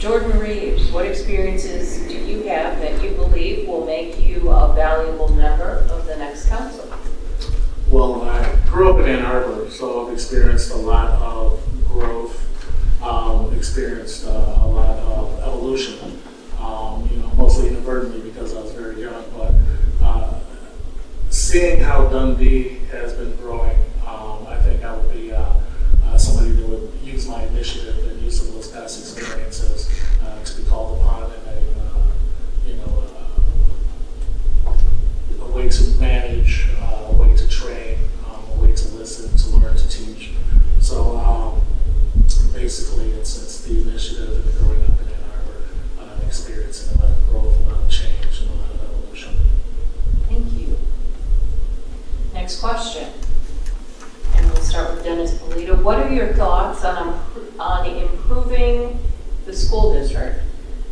Jordan Reeves, what experiences do you have that you believe will make you a valuable member of the next council? Well, I grew up in Ann Arbor, so I've experienced a lot of growth, experienced a lot of evolution, mostly inadvertently because I was very young, but seeing how Dundee has been growing, I think I would be somebody that would use my initiative and use some of those past experiences to be called upon in a way to manage, a way to train, a way to listen, to learn, to teach. So basically, it's the initiative and growing up in Ann Arbor, experiencing a lot of growth, a lot of change, and a lot of evolution. Thank you. Next question. And we'll start with Dennis Polito. What are your thoughts on improving the school district?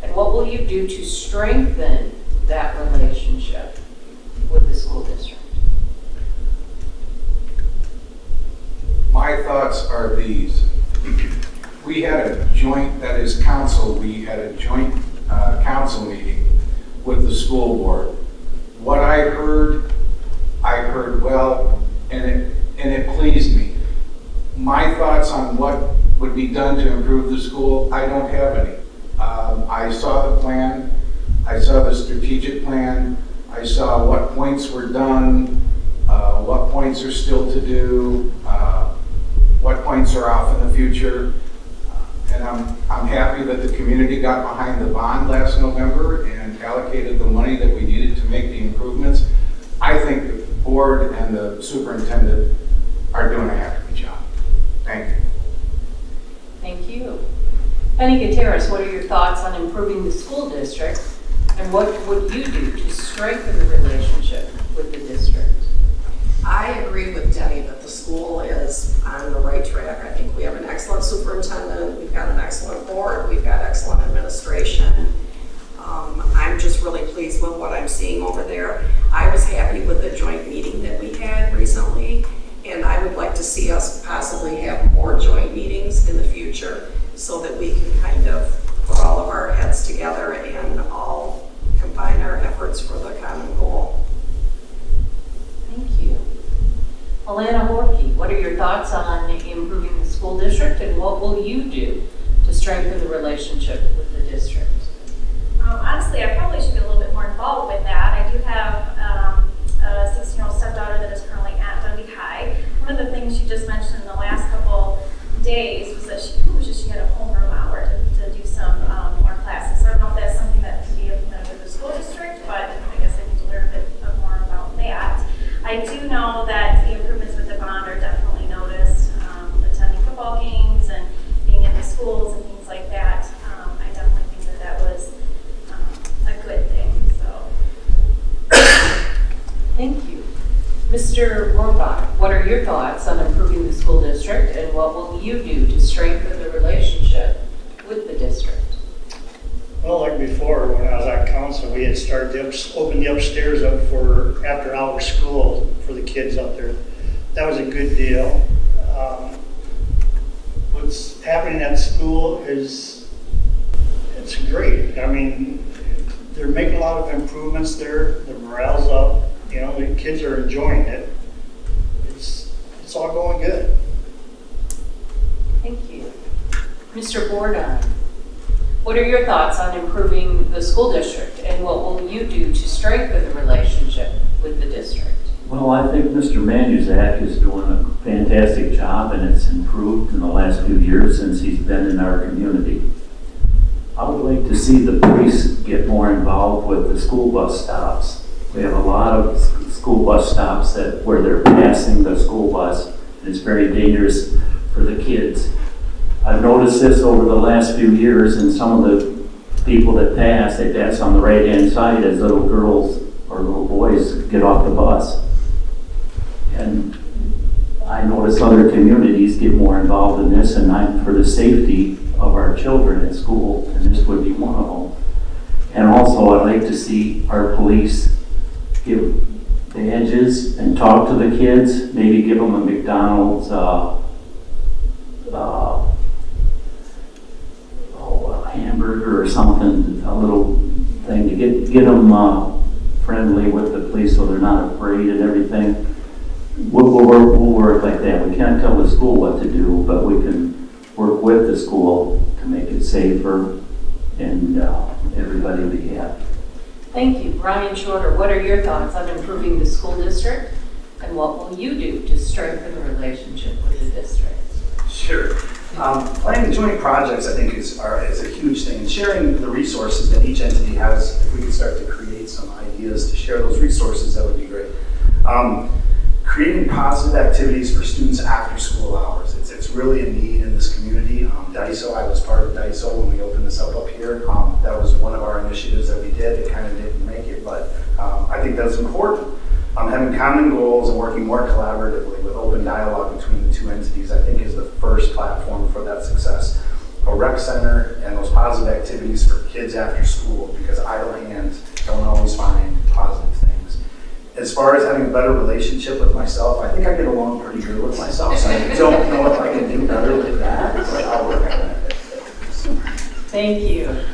And what will you do to strengthen that relationship with the school district? My thoughts are these. We had a joint, that is council, we had a joint council meeting with the school board. What I heard well, and it pleased me. My thoughts on what would be done to improve the school, I don't have any. I saw the plan, I saw the strategic plan, I saw what points were done, what points are still to do, what points are off in the future. And I'm happy that the community got behind the bond last November and allocated the money that we needed to make the improvements. I think the board and the superintendent are doing a heck of a job. Thank you. Thank you. Penny Gutierrez, what are your thoughts on improving the school district? And what would you do to strengthen the relationship with the district? I agree with Denny that the school is on the right track. I think we have an excellent superintendent, we've got an excellent board, we've got excellent administration. I'm just really pleased with what I'm seeing over there. I was happy with the joint meeting that we had recently, and I would like to see us possibly have more joint meetings in the future so that we can kind of put all of our heads together and all combine our efforts for the common goal. Thank you. Alana Horkey, what are your thoughts on improving the school district, and what will you do to strengthen the relationship with the district? Honestly, I probably should be a little bit more involved with that. I do have a 16-year-old stepdaughter that is currently at Dundee High. One of the things she just mentioned in the last couple days was that she had a homeroom hour to do some more classes. So I don't know if that's something that could be implemented with the school district, but I guess I need to learn a bit more about that. I do know that the improvements with the bond are definitely noticed. Attending football games and being in the schools and things like that. I definitely think that was a good thing. So, Thank you. Mr. Rohrbach, what are your thoughts on improving the school district, and what will you do to strengthen the relationship with the district? Well, like before, when I was on council, we had started to open the upstairs up for after-hour school for the kids up there. That was a good deal. What's happening at school it's great. I mean, they're making a lot of improvements there. The morale's up. The kids are enjoying it. It's all going good. Thank you. Mr. Bordon, what are your thoughts on improving the school district, and what will you do to strengthen the relationship with the district? Well, I think Mr. Manuzak is doing a fantastic job, and it's improved in the last few years since he's been in our community. I would like to see the police get more involved with the school bus stops. We have a lot of school bus stops where they're passing the school bus, and it's very dangerous for the kids. I've noticed this over the last few years, and some of the people that pass, they pass on the right-hand side as little girls or little boys get off the bus. And I notice other communities get more involved in this, and I'm for the safety of our children at school, and this would be one of them. And also, I'd like to see our police give badges and talk to the kids, maybe give them a McDonald's hamburger hamburger or something, a little thing to get them friendly with the police so they're not afraid and everything. We'll work like that. We can't tell the school what to do, but we can work with the school to make it safer and everybody will be happy. Thank you. Brian Shorter, what are your thoughts on improving the school district? And what will you do to strengthen the relationship with the district? Sure. Planning joint projects, I think, is a huge thing. And sharing the resources that each entity has, if we could start to create some ideas to share those resources, that would be great. Creating positive activities for students after school hours. It's really a need in this community. DISO, I was part of DISO when we opened this up here. That was one of our initiatives that we did. It kind of didn't make it, but I think that's important. Having common goals and working more collaboratively with open dialogue between the two entities, I think, is the first platform for that success. A rec center and those positive activities for kids after school, because idle hands don't always find positive things. As far as having a better relationship with myself, I think I get along pretty good with myself, so I don't know if I can do better with that, but I'll work on it. Thank you.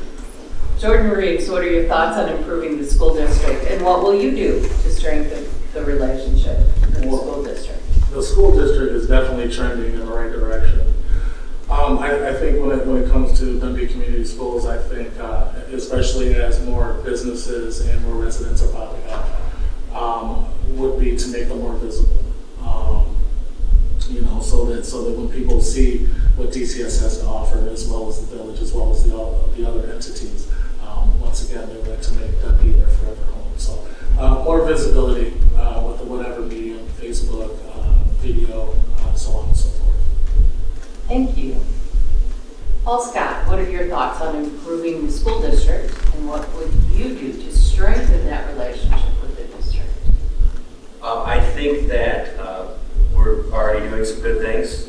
Jordan Reeves, what are your thoughts on improving the school district? And what will you do to strengthen the relationship in the school district? The school district is definitely trending in the right direction. I think when it comes to Dundee Community Schools, I think especially as more businesses and more residents are popping up, would be to make them more visible. So that when people see what DCS has to offer, as well as the village, as well as the other entities, once again, they would like to make Dundee their forever home. So more visibility with whatever medium, Facebook, video, so on and so forth. Thank you. Paul Scott, what are your thoughts on improving the school district? And what would you do to strengthen that relationship with the district? I think that we're already doing some good things.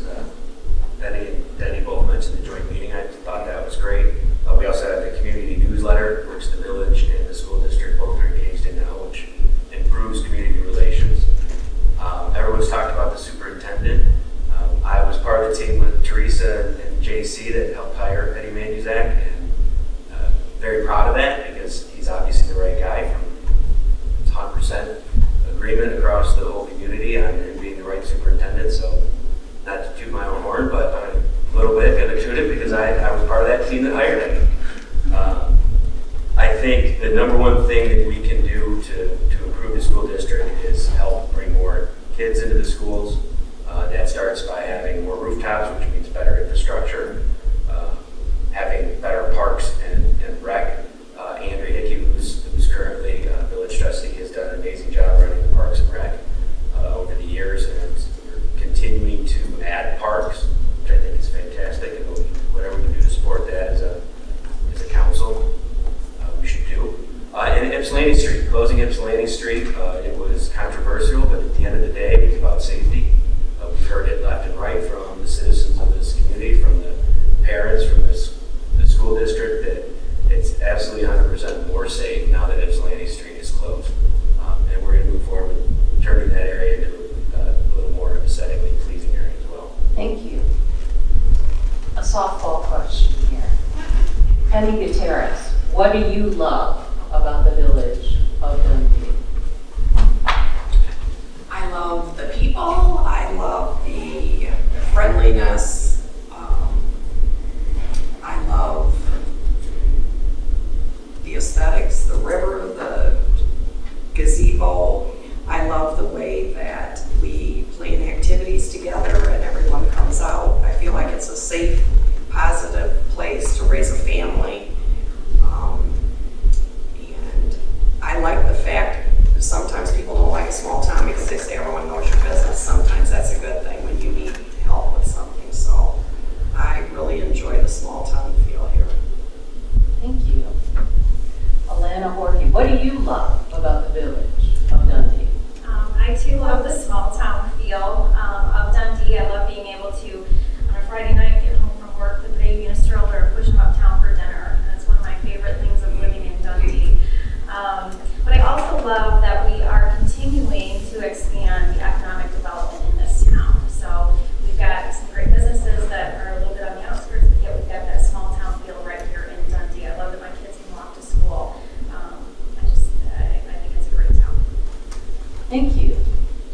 Benny and Denny both mentioned the joint meeting. I thought that was great. We also have the community newsletter, which the village and the school district both are engaged in now, which improves community relations. Everyone's talked about the superintendent. I was part of the team with Teresa and JC that helped hire Eddie Manuzak, and very proud of that because he's obviously the right guy. From 100% agreement across the whole community on him being the right superintendent. So not to toot my own horn, but I'm a little bit going to toot it because I was part of that team that hired him. I think the number one thing that we can do to improve the school district is help bring more kids into the schools. That starts by having more rooftops, which means better infrastructure, having better parks and rec. Andrea Hickey, who's currently village trustee, has done an amazing job running the parks and rec over the years, and we're continuing to add parks, which I think is fantastic, and whatever we can do to support that as a council, we should do. And Ypsilanti Street, closing Ypsilanti Street, it was controversial, but at the end of the day, it was about safety. We've heard it left and right from the citizens of this community, from the parents, from the school district, that it's absolutely 100% more safe now that Ypsilanti Street is closed. And we're going to move forward with turning that area into a little more aesthetically pleasing area as well. Thank you. A softball question here. Penny Gutierrez, what do you love about the village of Dundee? I love the people. I love the friendliness. I love the aesthetics, the river, the gazebo. I love the way that we plan activities together and everyone comes out. I feel like it's a safe, positive place to raise a family. And I like the fact that sometimes people don't like a small town because they say everyone knows your business. Sometimes that's a good thing when you need help with something. So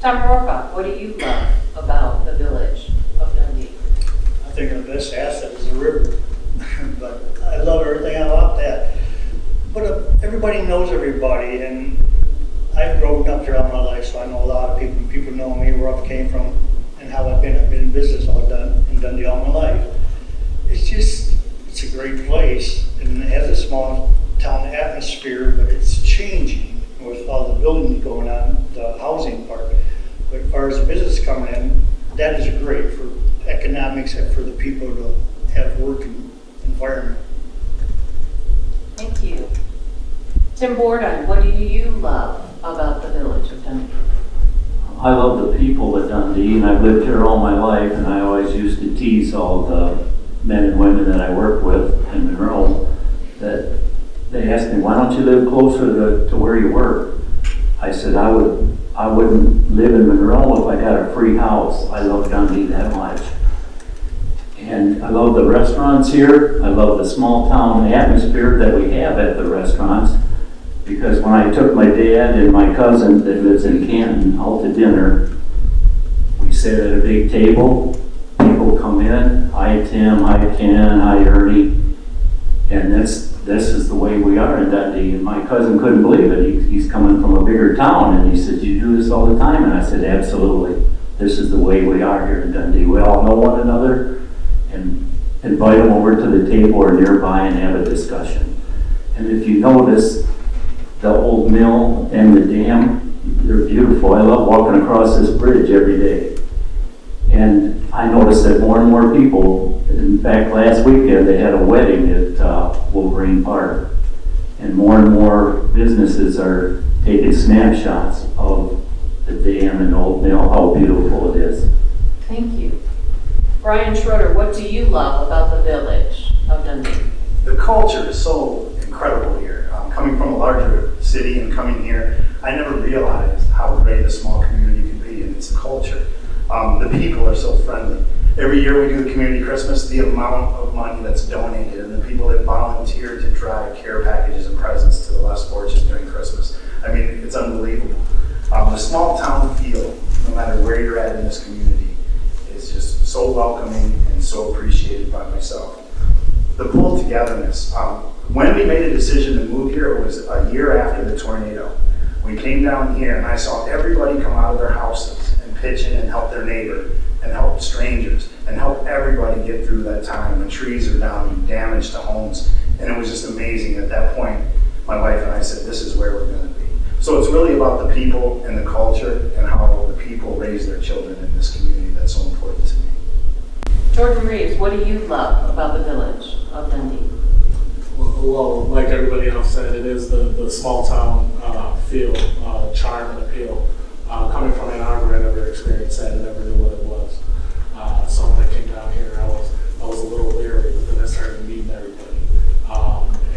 Tom Rohrbach, what do you love about the village of Dundee? I think our best asset is the river, but I love everything about that. But everybody knows everybody, and I've grown up here all my life, so I know a lot of people. People know me, where I came from, and how I've been. I've been in business in Dundee all my life. It's a great place, and it has a small town atmosphere, but it's changing with all the building going on, the housing part. But as far as the business coming in, that is great for economics and for the people to have working environment. Thank you. Tim Borden, what do you love about the village of Dundee? I love the people of Dundee, and I've lived here all my life, and I always used to tease all the men and women that I work with in Monroe that they asked me, why don't you live closer to where you work? I said, I wouldn't live in Monroe if I got a free house. I love Dundee that much. And I love the restaurants here. I love the small town atmosphere that we have at the restaurants. Because when I took my dad and my cousin that lives in Canton out to dinner, we sat at a big table. People come in, hi Tim, hi Ken, hi Ernie. And this is the way we are in Dundee. And my cousin couldn't believe it. He's coming from a bigger town, and he said, you do this all the time? And I said, absolutely. This is the way we are here in Dundee. We all know one another, and invite them over to the table or nearby and have a discussion. And if you notice, the old mill and the dam, they're beautiful. I love walking across this bridge every day. And I noticed that more and more people, in fact, last weekend they had a wedding at Wolverine Park. And more businesses are taking snapshots of the dam and old mill, how beautiful it is. Thank you. Brian Schroeder, what do you love about the village of Dundee? The culture is so incredible here. Coming from a larger city and coming here, I never realized how great a small community can be, and it's the culture. The people are so friendly. Every year we do the community Christmas, the amount of money that's donated and the people that volunteer to drive care packages and presents to the less fortunate during Christmas. I mean, it's unbelievable. The small town feel, no matter where you're at in this community, is just so welcoming and so appreciated by myself. The pull togetherness. When we made a decision to move here, it was a year after the tornado. We came down here and I saw everybody come out of their houses and pitch in and help their neighbor and help strangers and help everybody get through that time when trees are down and damage to homes. And it was just amazing. At that point, my wife and I said, this is where we're going to be. So it's really about the people and the culture and how the people raise their children in this community that's so important to me. Jordan Reeves, what do you love about the village of Dundee? Well, like everybody else said, it is the small town feel, charm and appeal. Coming from Ann Arbor, I never experienced that. I never knew what it was. So when I came down here, I was a little leery, but then I started meeting everybody.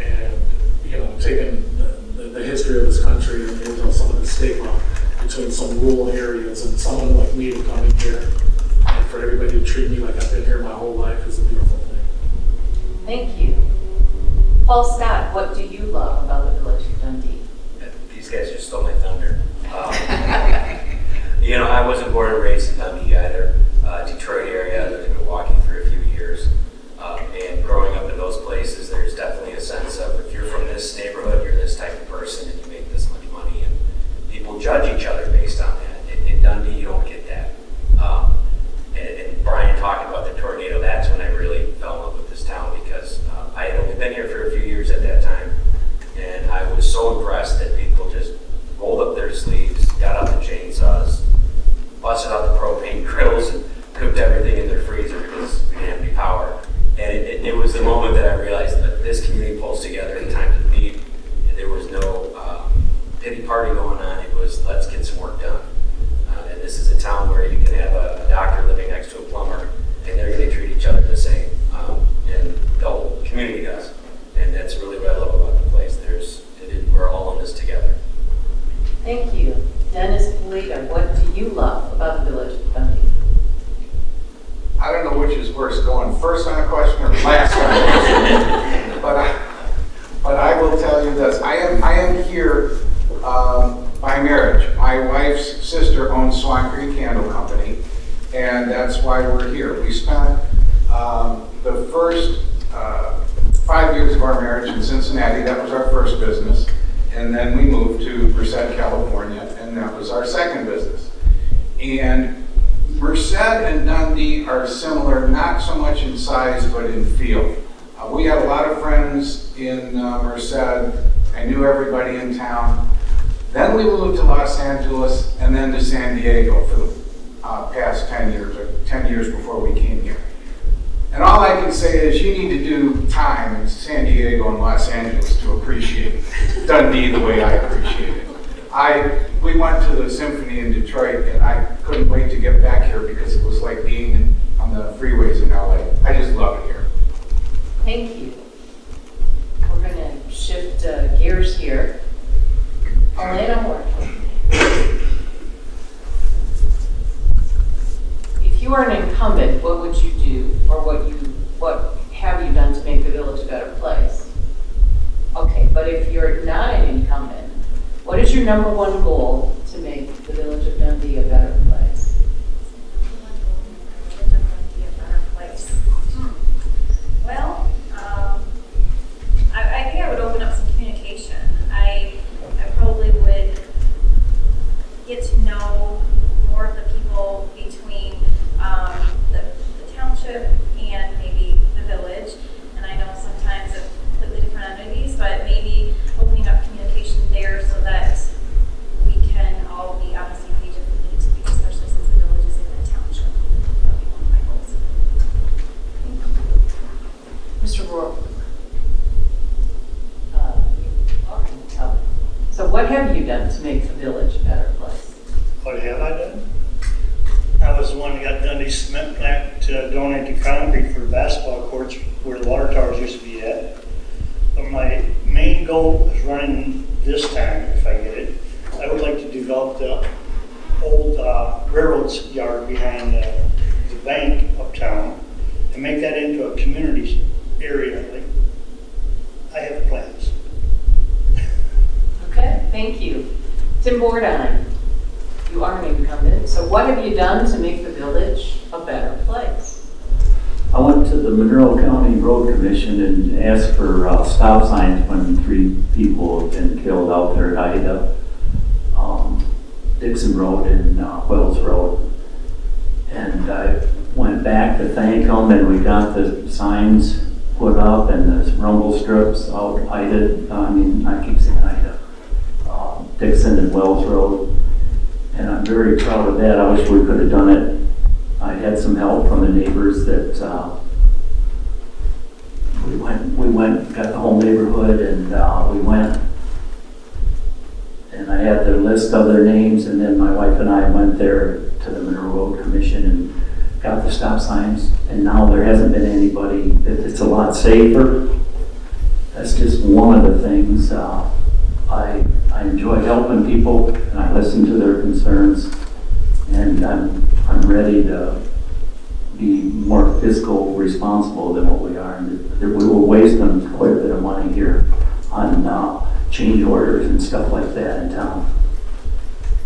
And taking the history of this country and some of the stigma between some rural areas and someone like me to come in here and for everybody to treat me like I've been here my whole life is a beautiful thing. Thank you. Paul Scott, what do you love about the village of Dundee? These guys just stole my thunder. I wasn't born and raised in Dundee either. Detroit area, I lived in Milwaukee for a few years. And growing up in those places, there's definitely a sense of if you're from this neighborhood, you're this type of person and you make this much money. And people judge each other based on that. In Dundee, you don't get that. And Brian talking about the tornado, that's when I really fell in love with this town because I had only been here for a few years at that time. And I was so impressed that people just rolled up their sleeves, got out the chainsaws, busted out the propane grills, and cooked everything in their freezer because we didn't have any power. And it was the moment that I realized that this community pulls together in time to meet. And there was no pity party going on. It was, let's get some work done. And this is a town where you can have a doctor living next to a plumber, and they're going to treat each other the same. And the whole community does. And that's really what I love about the place. We're all in this together. Thank you. Dennis Polita, what do you love about the village of Dundee? I don't know which is worse, going first on a question or last on a question. But I will tell you this. I am here by marriage. My wife's sister owns Swan Creek Candle Company, and that's why we're here. We spent the first 5 years of our marriage in Cincinnati. That was our first business. And then we moved to Merced, California, and that was our second business. And Merced and Dundee are similar, not so much in size, but in feel. We had a lot of friends in Merced. I knew everybody in town. Then we moved to Los Angeles and then to San Diego for the past 10 years, or 10 years before we came here. And all I can say is you need to do time in San Diego and Los Angeles to appreciate Dundee the way I appreciate it. We went to the Symphony in Detroit, and I couldn't wait to get back here because it was like being on the freeways in LA. I just love it here. Thank you. We're going to shift gears here. Elena Moore. If you are an incumbent, what would you do, or what have you done to make the village a better place? Okay, but if you're not an incumbent, what is your number one goal to make the village of Dundee a better place? Well, I think I would open up some communication. I probably would get to know more of the people between the township and maybe the village. And I know sometimes of completely different entities, but maybe opening up communication there so that we can all be on the same page if we need to be, especially since the village is in the township. That would be one of my goals. Mr. Rourke. So what have you done to make the village a better place? What have I done? I was the one that got Dundee cement plant to donate the concrete for the basketball courts where the water towers used to be at. But my main goal is running this time, if I get it. I would like to develop the old railroads yard behind the bank uptown and make that into a community area. Like, I have plans. Okay, thank you. Tim Bordine, you are an incumbent, so what have you done to make the village a better place? I went to the Monroe County Road Commission and asked for stop signs when 3 people have been killed out there at Ida, Dixon Road and Wells Road. And I went back to thank them, and we got the signs put up and the rumble strips out Ida, I keep saying Ida, Dixon and Wells Road. And I'm very proud of that. I wish we could have done it. I had some help from the neighbors that we went, got the whole neighborhood, and we went. And I had the list of their names, and then my wife and I went there to the Monroe Road Commission and got the stop signs. And now there hasn't been anybody. It's a lot safer. That's just one of the things. I enjoy helping people, and I listen to their concerns, and I'm ready to be more fiscal responsible than what we are. And we were wasting quite a bit of money here on change orders and stuff like that in town.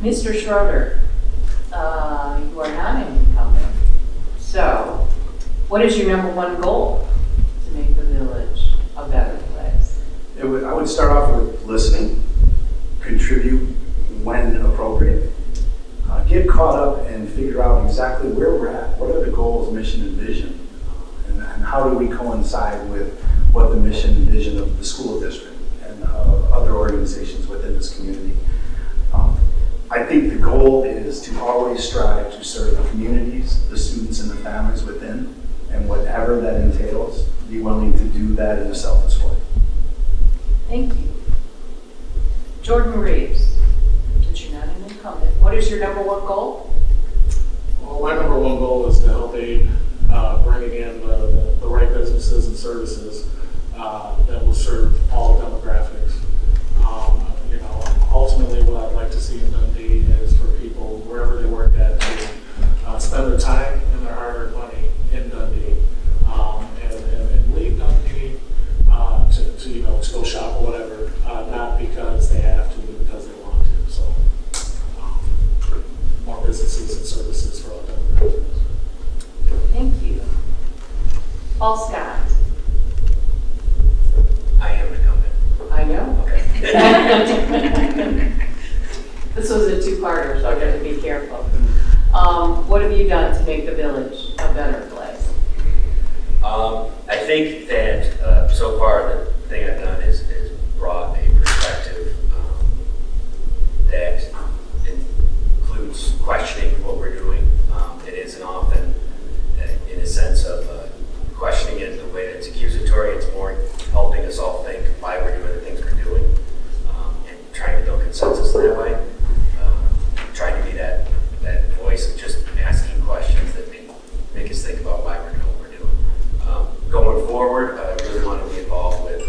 Mr. Schroeder, you are not an incumbent. So, what is your number one goal to make the village a better place? I would start off with listening, contribute when appropriate, get caught up and figure out exactly where we're at. What are the goals, mission, and vision? And how do we coincide with what the mission and vision of the school district and other organizations within this community? I think the goal is to always strive to serve the communities, the students, and the families within, and whatever that entails, be willing to do that in a selfless way. Thank you. Jordan Reeves, since you're not an incumbent, what is your number one goal? Well, my number one goal is to help aid bringing in the right businesses and services that will serve all demographics. Ultimately, what I'd like to see in Dundee is for people, wherever they work at, to spend their time and their hard-earned money in Dundee and leave Dundee to go shop or whatever, not because they have to, but because they want to. So what have you done to make the village a better place? I think that so far the thing I've done is brought a perspective that includes questioning what we're doing. It isn't often in a sense of questioning it the way that's accusatory. It's more helping us all think why we're doing the things we're doing and trying to build consensus in that way. Trying to be that voice of just asking questions that make us think about why we're doing what we're doing. Going forward, I really want to be involved with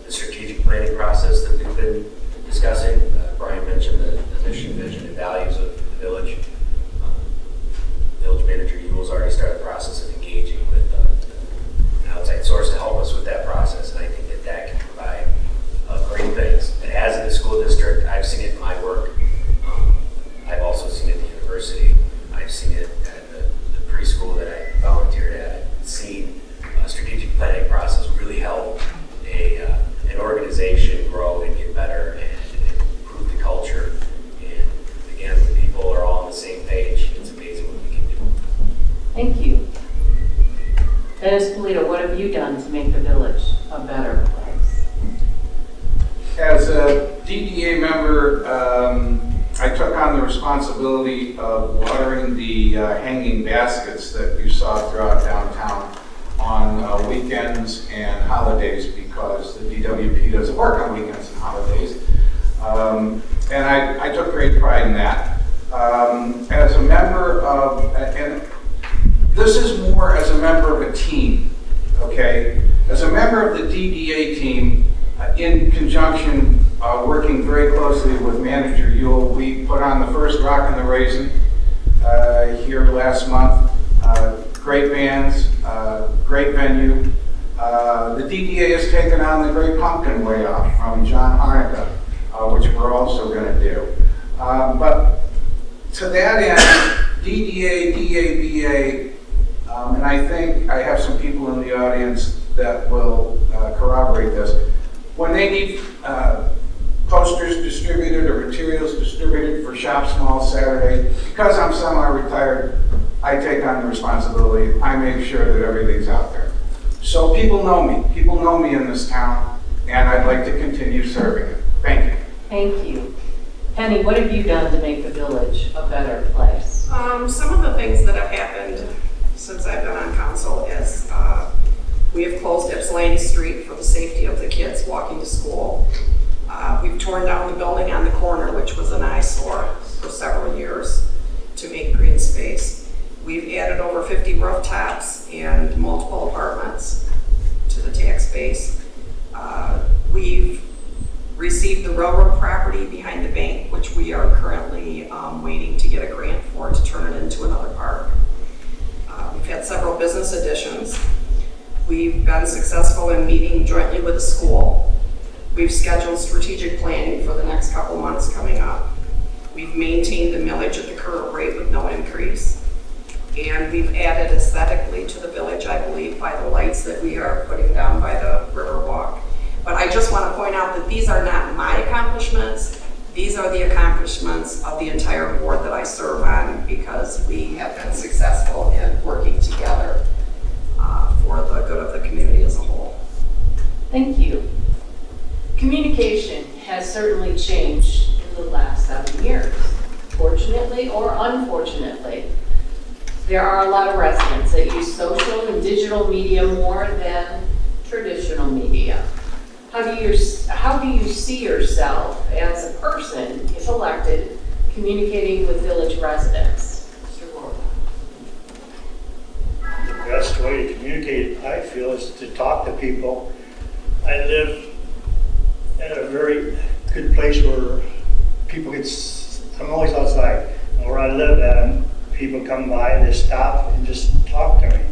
the strategic planning process that we've been discussing. Brian mentioned the mission, vision, and values of the village. Village manager Yule's already started the process of engaging with an outside source to help us with that process, and I think that that can provide great things. It has in the school district. I've seen it in my work. I've also seen it at the university. I've seen it at the preschool that I volunteered at. I've seen a strategic planning process really help an organization grow and get better and improve the culture. And again, when people are all on the same page, it's amazing what we can do. Thank you. Dennis Polito, what have you done to make the village a better place? As a DDA member, I took on the responsibility of watering the hanging baskets that you saw throughout downtown on weekends and holidays, because the DWP doesn't work on weekends and holidays. And I took great pride in that. As a member of, and this is more as a member of a team, okay? As a member of the DDA team, in conjunction, working very closely with manager Yule, we put on the first Rock and the Raisin here last month. Great bands, great venue. The DDA has taken on the Great Pumpkin Way Off from John Harnica, which we're also going to do. But to that end, DDA, DABA, and I think I have some people in the audience that will corroborate this. When they need posters distributed or materials distributed for Shop Small Saturday, because I'm semi-retired, I take on the responsibility. I make sure that everything's out there. So people know me. People know me in this town, and I'd like to continue serving it. Thank you. Thank you. Penny, what have you done to make the village a better place? Some of the things that have happened since I've been on council is we have closed Ypsilanti Street for the safety of the kids walking to school. We've torn down the building on the corner, which was an eyesore for several years, to make green space. We've added over 50 rooftops and multiple apartments to the tax base. We've received the railroad property behind the bank, which we are currently waiting to get a grant for to turn it into another park. We've had several business additions. We've been successful in meeting jointly with the school. We've scheduled strategic planning for the next couple months coming up. We've maintained the millage at the current rate with no increase. And we've added aesthetically to the village, I believe, by the lights that we are putting down by the Riverwalk. But I just want to point out that these are not my accomplishments. These are the accomplishments of the entire board that I serve on, because we have been successful in working together for the good of the community as a whole. Thank you. Communication has certainly changed in the last 7 years, fortunately or unfortunately. There are a lot of residents that use social and digital media more than traditional media. How do you see yourself as a person, if elected, communicating with village residents? Mr. Gordon. The best way to communicate, I feel, is to talk to people. I live at a very good place where people get, I'm always outside. And where I live at, people come by, they stop and just talk to me.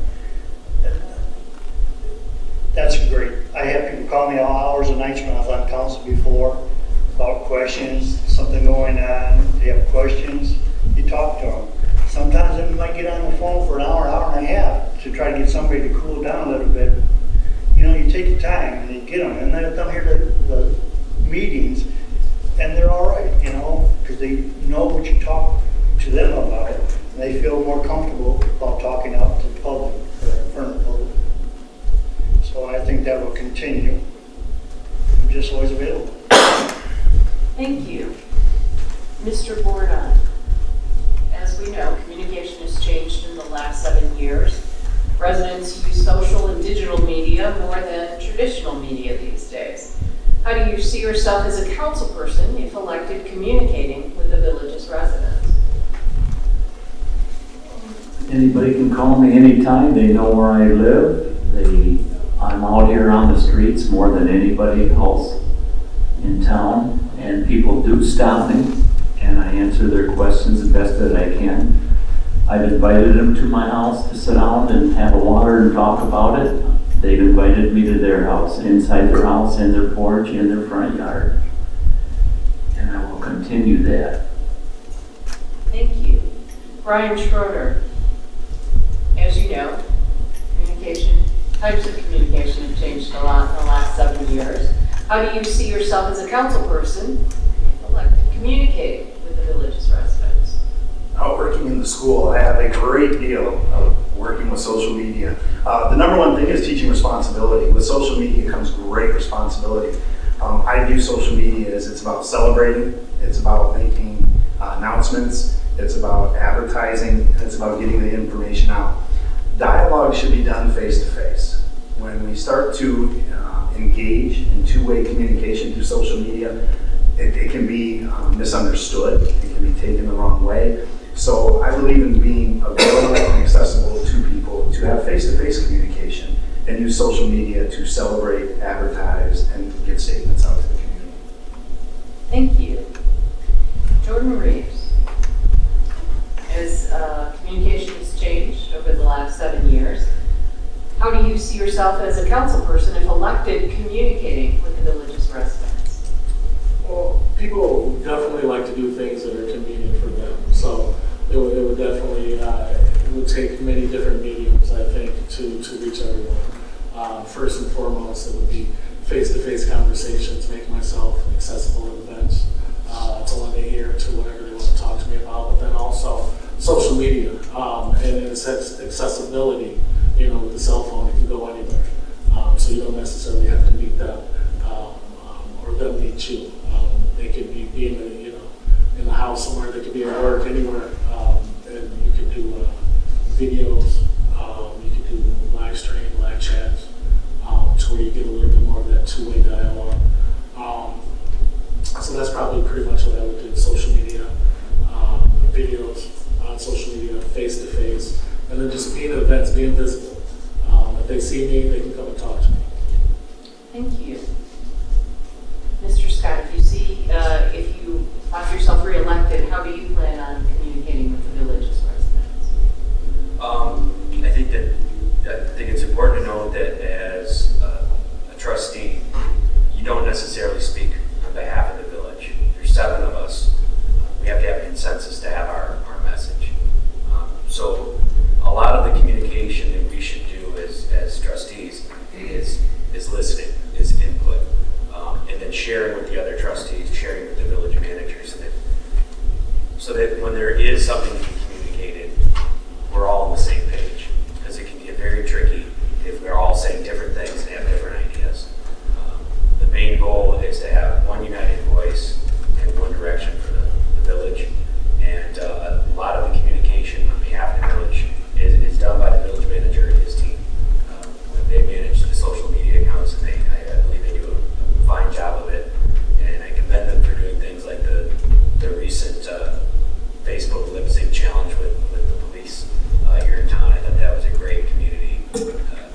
That's great. I have people call me all hours and nights when I was on council before about questions, something going on. They have questions, you talk to them. Sometimes they might get on the phone for an hour, hour and a half to try to get somebody to cool down a little bit. You know, you take the time and you get them, and they'll come here to the meetings, and they're all right, you know, because they know what you talk to them about. and they feel more comfortable about talking out to the public, or in front of the public. So I think that will continue. I'm just always available. Thank you. Mr. Bordon, as we know, communication has changed in the last 7 years. Residents use social and digital media more than traditional media these days. How do you see yourself as a council person, if elected, communicating with the village's residents? Anybody can call me anytime. They know where I live. I'm out here on the streets more than anybody else in town, and people do stop me, and I answer their questions the best that I can. I've invited them to my house to sit down and have a water and talk about it. They've invited me to their house, inside their house, in their porch, in their front yard. And I will continue that. Thank you. Brian Schroeder, as you know, types of communication have changed a lot in the last 7 years. How do you see yourself as a council person, if elected, communicating with the village's residents? Working in the school, I have a great deal of working with social media. The number one thing is teaching responsibility. With social media comes great responsibility. I view social media as it's about celebrating, it's about making announcements, it's about advertising, and it's about getting the information out. Dialogue should be done face to face. When we start to engage in two-way communication through social media, it can be misunderstood, it can be taken the wrong way. So I believe in being available and accessible to people to have face-to-face communication and use social media to celebrate, advertise, and get statements out to the community. Thank you. Jordan Reeves, as communication has changed over the last 7 years, how do you see yourself as a council person, if elected, communicating with the village's residents? Well, people definitely like to do things that are convenient for them. So it would definitely, it would take many different mediums, I think, to reach everyone. First and foremost, it would be face-to-face conversations, make myself accessible at events, to when they hear, to whatever they want to talk to me about, but then also social media, and its accessibility, with the cell phone, it can go anywhere. So you don't necessarily have to meet them, or them meet you. They could be in the, in the house somewhere, they could be at work, anywhere, and you could do videos, you could do live stream, live chats, to where you get a little bit more of that two-way dialogue. So that's probably pretty much what I would do, social media, videos on social media, face-to-face, and then just being at events, being visible. If they see me, they can come and talk to me. Thank you. Mr. Scott, if you find yourself re-elected, how do you plan on communicating with the village's residents? I think it's important to know that as a trustee, you don't necessarily speak on behalf of the village. There's 7 of us. We have to have consensus to have our message. So a lot of the communication that we should do as trustees is listening, is input, and then sharing with the other trustees, sharing with the village manager, so that when there is something to be communicated, we're all on the same page, because it can get very tricky if we're all saying different things and have different ideas. The main goal is to have one united voice and one direction for the village, and a lot of the communication on behalf of the village is done by the village manager and his team. They manage the social media accounts, and I believe they do a fine job of it, and I commend them for doing things like the recent Facebook lip sync challenge with the police here in town. I thought that was a great community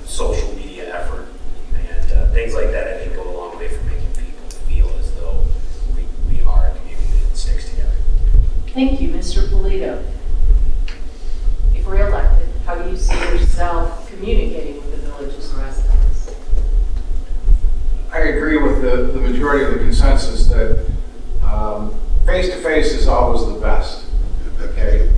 social media effort, and things like that I think go a long way for making people feel as though we are a community that sticks together. Thank you, Mr. Polito. If re-elected, how do you see yourself communicating with the village's residents? I agree with the majority of the consensus that face-to-face is always the best, okay?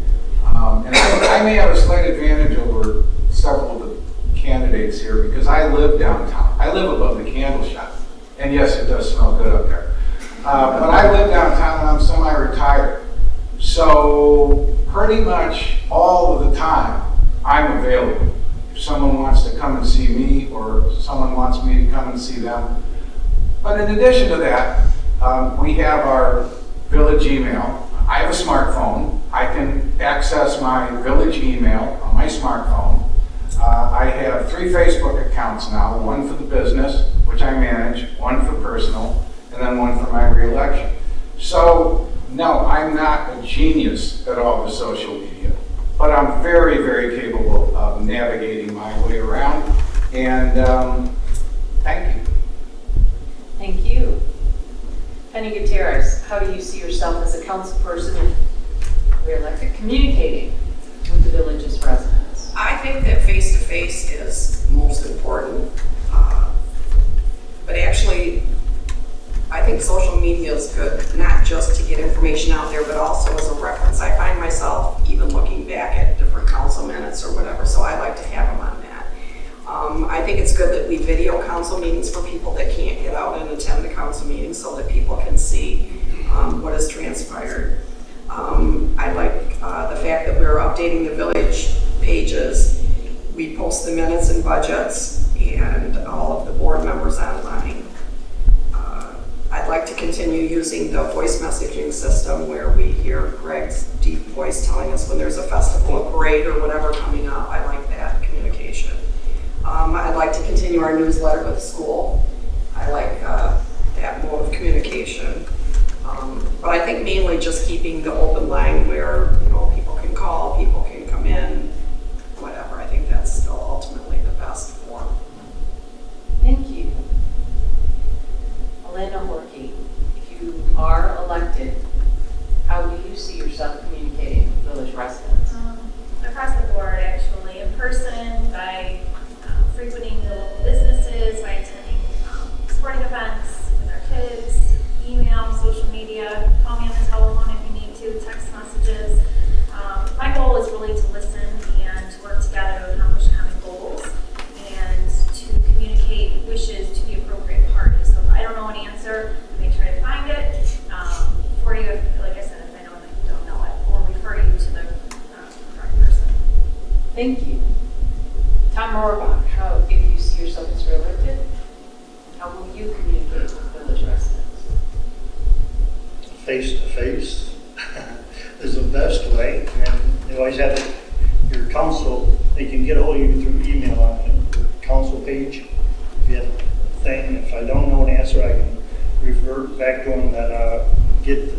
And I may have a slight advantage over several of the candidates here because I live downtown. I live above the candle shop. And yes, it does smell good up there. But I live downtown and I'm semi-retired. So pretty much all of the time, I'm available. If someone wants to come and see me, or someone wants me to come and see them. But in addition to that, we have our village email. I have a smartphone. I can access my village email on my smartphone. I have 3 Facebook accounts now, one for the business, which I manage, one for personal, and then one for my reelection. So, no, I'm not a genius at all with social media, but I'm very, very capable of navigating my way around, and thank you. Thank you. Penny Gutierrez, how do you see yourself as a council person if re-elected communicating with the village's residents? I think that face-to-face is most important. But actually, I think social media is good, not just to get information out there, but also as a reference. I find myself even looking back at different council minutes or whatever, so I like to have them on that. I think it's good that we video council meetings for people that can't get out and attend the council meetings so that people can see what has transpired. I like the fact that we're updating the village pages. We post the minutes and budgets and all of the board members online. I'd like to continue using the voice messaging system where we hear Greg's deep voice telling us when there's a festival, a parade, or whatever coming up. I like that communication. I'd like to continue our newsletter with the school. I like that mode of communication. But I think mainly just keeping the open line where, people can call, people can come in, whatever. I think that's still ultimately the best form. Thank you. Elena Horkey, if you are elected, how do you see yourself communicating with village residents? Across the board, actually, in person, by frequenting the local businesses, by attending sporting events with our kids, email, social media, call me on the telephone if you need to, text messages. My goal is really to listen and to work together to accomplish common goals and to communicate wishes to the appropriate parties. So if I don't know an answer, I may try to find it for you, like I said, if I don't know it, or refer you to the correct person. Thank you. Tom Rohrbach, how, if you see yourself as re-elected, how will you communicate with village residents? Face-to-face is the best way, and you always have your council, they can get a hold of you through email on the council page. If you have a thing, if I don't know an answer, I can revert back to them that get